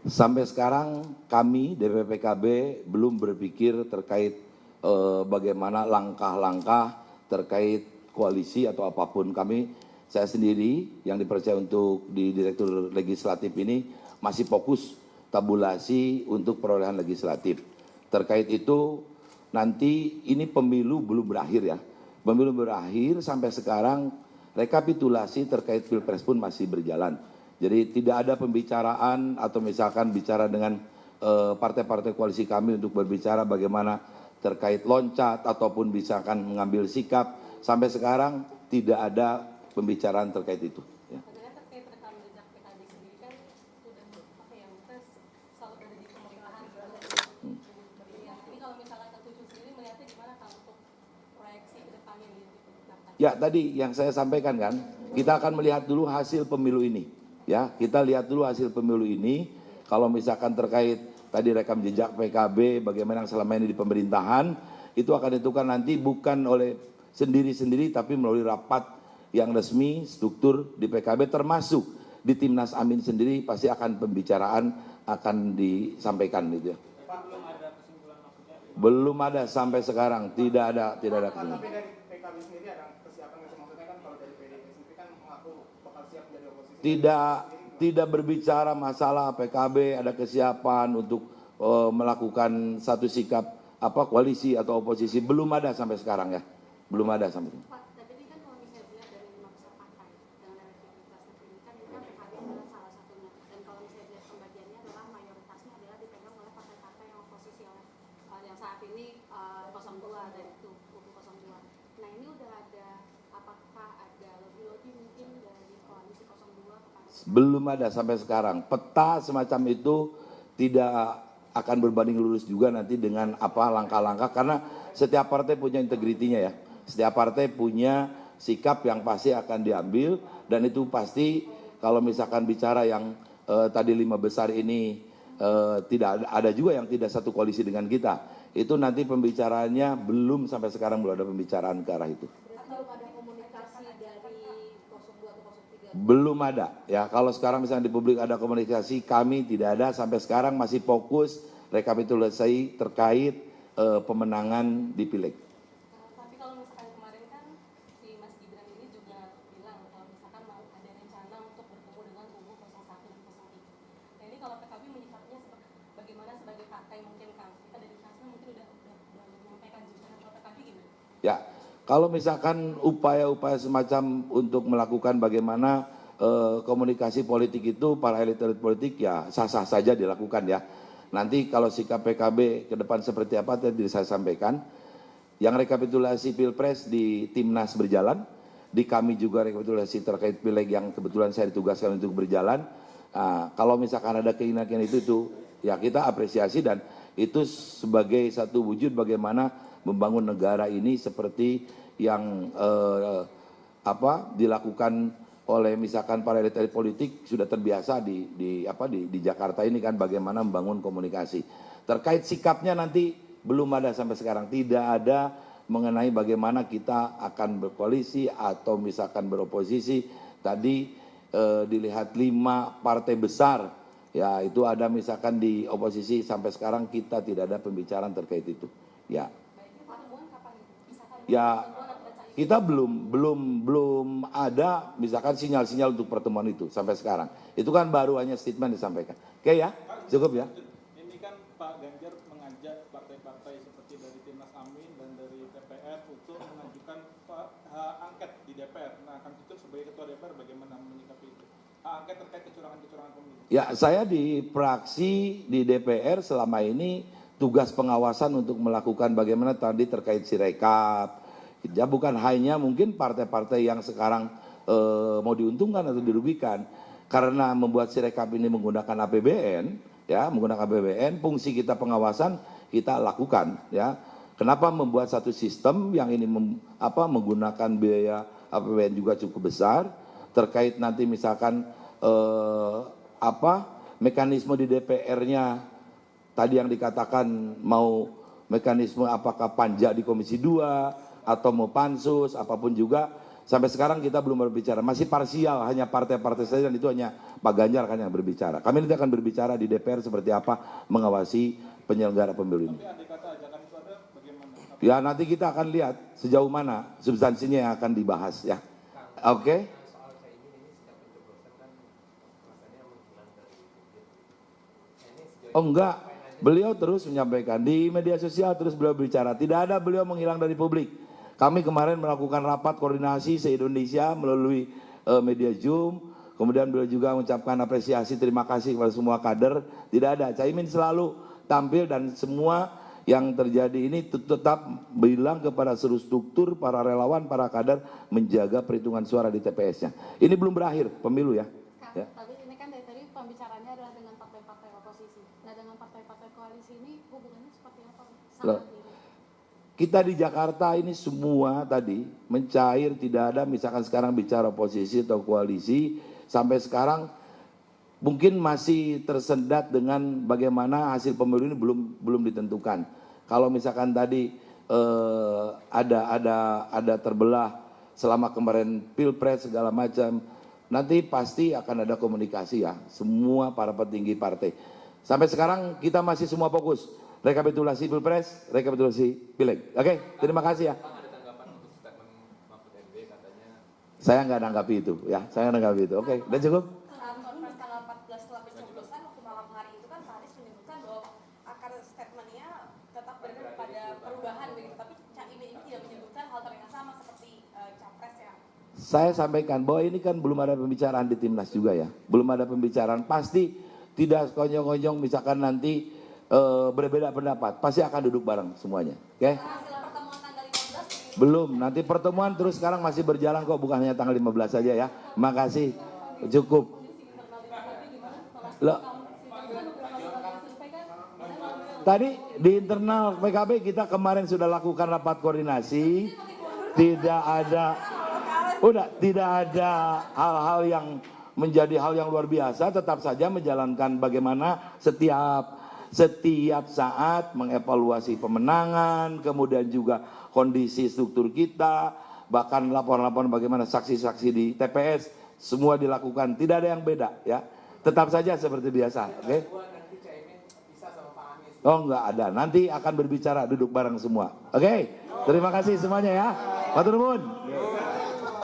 Sampai sekarang kami DPP PKB belum berpikir terkait bagaimana langkah-langkah terkait koalisi atau apapun. Saya sendiri yang dipercaya untuk di Direktur Legislatif ini masih fokus tabulasi untuk perolehan legislatif. Terkait itu nanti ini pemilu belum berakhir ya. Pemilu berakhir sampai sekarang rekapitulasi terkait Pilpres pun masih berjalan. Jadi tidak ada pembicaraan atau misalkan bicara dengan partai-partai koalisi kami untuk berbicara bagaimana terkait loncat ataupun misalkan mengambil sikap. Sampai sekarang tidak ada pembicaraan terkait itu. Ya. Terkait rekam jejak PKB sendiri kan sudah selalu ada di pemerintahan. Ini kalau misalkan tertuju sendiri melihatnya gimana kalau untuk proyeksi ke depannya gitu? Ya tadi yang saya sampaikan kan, kita akan melihat dulu hasil pemilu ini. Ya, kita lihat dulu hasil pemilu ini. Kalau misalkan terkait tadi rekam jejak PKB, bagaimana yang selama ini di pemerintahan, itu akan ditentukan nanti bukan oleh sendiri-sendiri, tapi melalui rapat yang resmi, struktur di PKB, termasuk di Timnas Amin sendiri, pasti akan pembicaraan akan disampaikan gitu ya. Pak, belum ada kesimpulan maksudnya? Belum ada sampai sekarang, tidak ada kesimpulan. Tapi dari PKB sendiri ada kesiapan nggak sih? Maksudnya kan kalau dari PDIP sendiri kan mengaku bakal siap menjadi oposisi. Tidak berbicara masalah PKB ada kesiapan untuk melakukan satu sikap koalisi atau oposisi, belum ada sampai sekarang ya, belum ada sampai sekarang. Pak, tapi ini kan kalau misalnya dilihat dari 5 besar partai dengan elektabilitas tertinggi kan ini kan PKB adalah salah satunya, dan kalau misalnya dilihat pembagiannya adalah mayoritasnya adalah dipegang oleh partai-partai yang oposisi oleh yang saat ini 02 dari itu kubu 02. Nah ini udah ada, apakah ada lobby mungkin dari koalisi 02 kepada Belum ada sampai sekarang. Peta semacam itu tidak akan berbanding lurus juga nanti dengan langkah-langkah, karena setiap partai punya integritinya ya. Setiap partai punya sikap yang pasti akan diambil, dan itu pasti kalau misalkan bicara yang tadi 5 besar ini tidak ada juga yang tidak satu koalisi dengan kita. Itu nanti pembicaraannya belum sampai sekarang belum ada pembicaraan ke arah itu. Belum ada ya. Kalau sekarang misalnya di publik ada komunikasi, kami tidak ada sampai sekarang, masih fokus rekapitulasi terkait pemenangan di Pileg. Tapi kalau misalkan kemarin kan si Mas Gibran ini juga bilang kalau misalkan mau ada rencana untuk bertemu dengan kubu 01 dan 03. Nah ini kalau PKB menyikapinya bagaimana sebagai partai, mungkin Kang, kita dari Nasdem mungkin udah menyampaikan juga, kalau PKB gimana? Ya. Kalau misalkan upaya-upaya semacam untuk melakukan bagaimana komunikasi politik itu, para elit-elit politik ya sah-sah saja dilakukan ya. Nanti kalau sikap PKB ke depan seperti apa tadi saya sampaikan. Yang rekapitulasi Pilpres di Timnas berjalan, di kami juga rekapitulasi terkait Pileg yang kebetulan saya ditugaskan untuk berjalan. Nah, kalau misalkan ada keinginan itu ya kita apresiasi, dan itu sebagai satu wujud bagaimana membangun negara ini seperti yang dilakukan oleh misalkan para elit politik sudah terbiasa di Jakarta ini kan, bagaimana membangun komunikasi. Terkait sikapnya nanti belum ada sampai sekarang, tidak ada mengenai bagaimana kita akan berkoalisi atau misalkan beroposisi. Tadi dilihat 5 partai besar ya, itu ada misalkan di oposisi, sampai sekarang kita tidak ada pembicaraan terkait itu ya. Ya kita belum ada misalkan sinyal-sinyal untuk pertemuan itu sampai sekarang. Itu kan baru hanya statement disampaikan. Oke ya, cukup ya. Ini kan Pak Ganjar mengajak partai-partai seperti dari Timnas Amin dan dari TPR untuk mengajukan hak angket di DPR. Nah, Kang Titur sebagai Ketua DPR bagaimana menyikapi itu? Hak angket terkait kecurangan-kecurangan pemilu. Ya, saya di fraksi di DPR selama ini tugas pengawasan untuk melakukan bagaimana tadi terkait Sirekap. Ya bukan hanya mungkin partai-partai yang sekarang mau diuntungkan atau dirugikan karena membuat Sirekap ini menggunakan APBN ya, menggunakan APBN, fungsi kita pengawasan kita lakukan ya. Kenapa membuat satu sistem yang ini menggunakan biaya APBN juga cukup besar, terkait nanti misalkan mekanisme di DPR-nya tadi yang dikatakan mau mekanisme apakah panja di Komisi 2 atau mau pansus, apapun juga Sampai sekarang kita belum berbicara, masih parsial, hanya partai-partai saja, dan itu hanya Pak Ganjar kan yang berbicara. Kami nanti akan berbicara di DPR seperti apa mengawasi penyelenggara pemilu ini. Tapi andai kata ajakan itu ada, bagaimana? Ya nanti kita akan lihat sejauh mana substansinya yang akan dibahas ya. Oke? Soal Caimin ini sejak pencoblosan kan rasanya menghilang dari publik. Ini sejauh Oh enggak, beliau terus menyampaikan di media sosial, terus beliau bicara, tidak ada beliau menghilang dari publik. Kami kemarin melakukan rapat koordinasi se-Indonesia melalui media Zoom, kemudian beliau juga mengucapkan apresiasi, terima kasih kepada semua kader. Tidak ada, Caimin selalu tampil dan semua yang terjadi ini tetap bilang kepada seluruh struktur, para relawan, para kader menjaga perhitungan suara di TPS-nya. Ini belum berakhir pemilu ya. Kak, Ya. tapi ini kan dari tadi pembicaranya adalah dengan partai-partai oposisi. Nah, dengan partai-partai koalisi ini hubungannya seperti apa? Loh. Sangat mirip. Kita di Jakarta ini semua tadi mencair, tidak ada misalkan sekarang bicara oposisi atau koalisi, sampai sekarang mungkin masih tersendat dengan bagaimana hasil pemilu ini belum ditentukan. Kalau misalkan tadi ada terbelah selama kemarin Pilpres segala macam, nanti pasti akan ada komunikasi ya, semua para petinggi partai. Sampai sekarang kita masih semua fokus rekapitulasi Pilpres, rekapitulasi Pileg. Oke, terima kasih ya. Bang, ada tanggapan untuk statement Mahfud MD katanya Saya nggak nanggapi itu ya, saya nggak nanggapi itu. Oke, udah cukup. Saat konferensi tanggal 14 setelah pencoblosan waktu malam hari itu kan Pak Anies menyebutkan bahwa akar statementnya tetap berada pada perubahan begitu, tapi Caimin ini tidak menyebutkan hal yang sama seperti capres ya. Saya sampaikan bahwa ini kan belum ada pembicaraan di Timnas juga ya, belum ada pembicaraan, pasti tidak konyong-konyong misalkan nanti berbeda pendapat, pasti akan duduk bareng semuanya. Oke? Hasil pertemuan tanggal 15 Belum, nanti pertemuan terus sekarang masih berjalan kok, bukan hanya tanggal 15 saja ya. Makasih, cukup. Loh, tadi di internal PKB kita kemarin sudah lakukan rapat koordinasi, tidak ada hal-hal yang menjadi hal yang luar biasa, tetap saja menjalankan bagaimana setiap saat mengevaluasi pemenangan, kemudian juga kondisi struktur kita, bahkan laporan-laporan bagaimana saksi-saksi di TPS, semua dilakukan, tidak ada yang beda ya, tetap saja seperti biasa. Oke? nanti Caimin bisa sama Pak Anies. Oh enggak ada, nanti akan berbicara duduk bareng semua. Oke? Terima kasih semuanya ya. Matur nuwun.